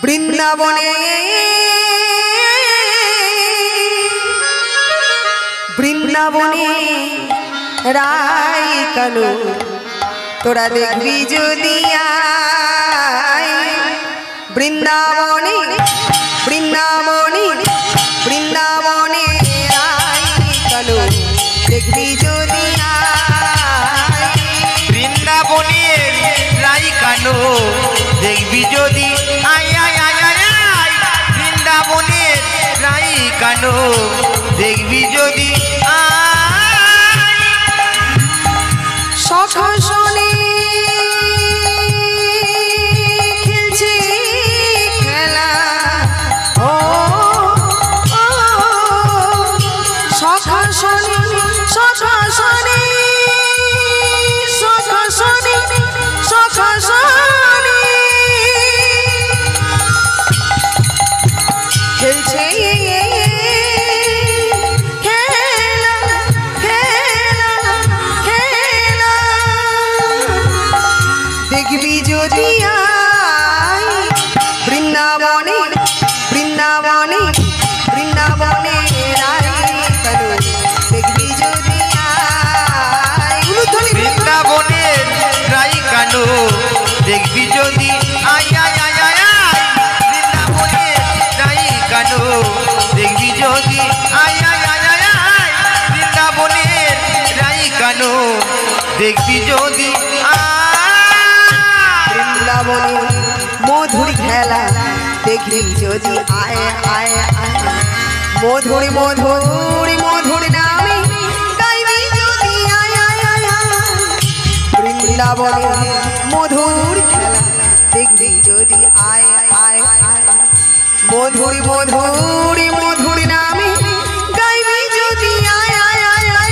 বৃন্দাবনে বৃন্দাবনে রাই কানু তোরা দেখবি যদি বৃন্দাবনে বৃন্দাবনে বৃন্দাবনে রাই কানু দেখবি যদি বৃন্দাবনে রাই কানু দেখবি যদি বৃন্দাবনে রাই কানু দেখবি যদি সখসনে খেলছে খেলা ও সখসনে সখসনে সখসনে সখসনে খেলছে খেলা খেলা খেলা দেখবি যদি বৃন্দাবনে বৃন্দাবনে বৃন্দাবনে দেখবি যদি বৃন্দাবনে রাই কানু দেখবি যদি বৃন্দাবনে রাই কানু দেখবি যদি বৃন্দাবনে রাই কানু দেখবি যদি বৃন্দাবনে মধুর খেলা দেখবি যদি আয় আয় আয় মধুর মধুর মধুর নামে গাইবি যদি আয় আয় আয় বৃন্দাবনে মধুর খেলা দেখবি যদি আয় আয় আয় মধুর মধুর মধুর নামে গাইবি যদি আয় আয় আয় আয়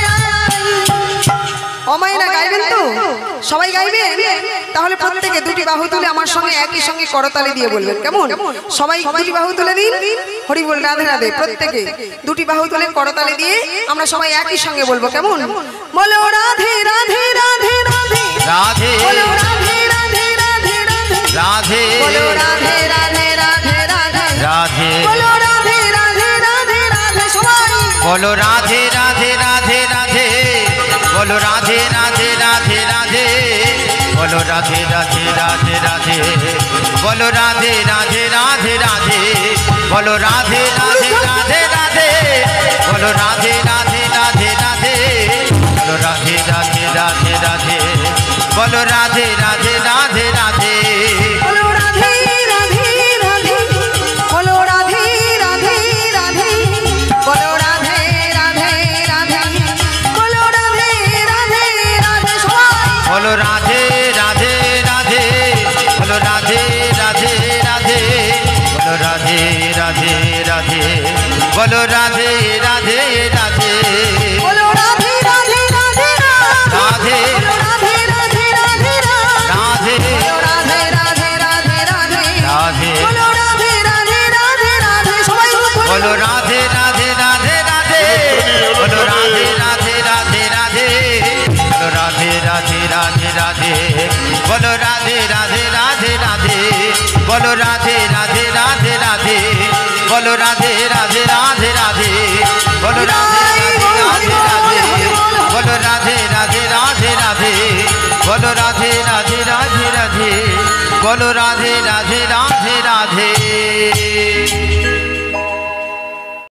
অমায়না গাইবেন তো সবাই গাইবেন তাহলে প্রত্যেকে দুটি বাহু তুলে আমার সঙ্গে একই সঙ্গে করতালি দিয়ে বলবেন কেমন সবাই দুটি বাহু তুলে দিন হরি বল রাধে রাধে প্রত্যেকে দুটি বাহু তুলে করতালি দিয়ে আমরা সবাই একই সঙ্গে বলবো কেমন বলো রাধে রাধে রাধে রাধে রাধে বলো রাধে রাধে রাধে রাধে রাধে বলো রাধে রাধে রাধে রাধে রাধে বলো রাধে রাধে রাধে রাধে সবাই বলো রাধে রাধে রাধে রাধে বলো রাধে রাধে রাধে রাধে বলো রাধে রাধে রাধে রাধে বলো রাধে রাধে রাধে রাধে বলো রাধে রাধে রাধে রাধে বলো রাধে রাধে রাধে রাধে বলো রাধে রাধে রাধে রাধে বলো রাধে রাধে রাধে রাধে বলো রাধে রাধে রাধে বলো রাধে রাধে রাধে বলো রাধে রাধে রাধে বলো রাধে রাধে রাধে সবাই বলো রাধে রাধে রাধে বলো রাধে রাধে রাধে বলো রাধে রাধে রাধে বলো রাধে রাধে রাধে বলো রাধে রাধে রাধে রাধে বলো রাধে রাধে রাধে রাধে বলো রাধে রাধে রাধে রাধে রাধে বলো রাধে রাধে রাধে রাধে সবাই বলো রাধে রাধে রাধে রাধে বলো রাধে রাধে রাধে রাধে বলো রাধে রাধে রাধে রাধে বলো রাধে রাধে রাধে রাধে বলো রাধে রাধে রাধে রাধে বলো রাধে রাধে রাধে রাধে বলো রাধে রাধে রাধে রাধে বলো রাধে রাধে রাধে রাধে বলো রাধে রাধে রাধে রাধে বলো রাধে রাধে রাধে রাধে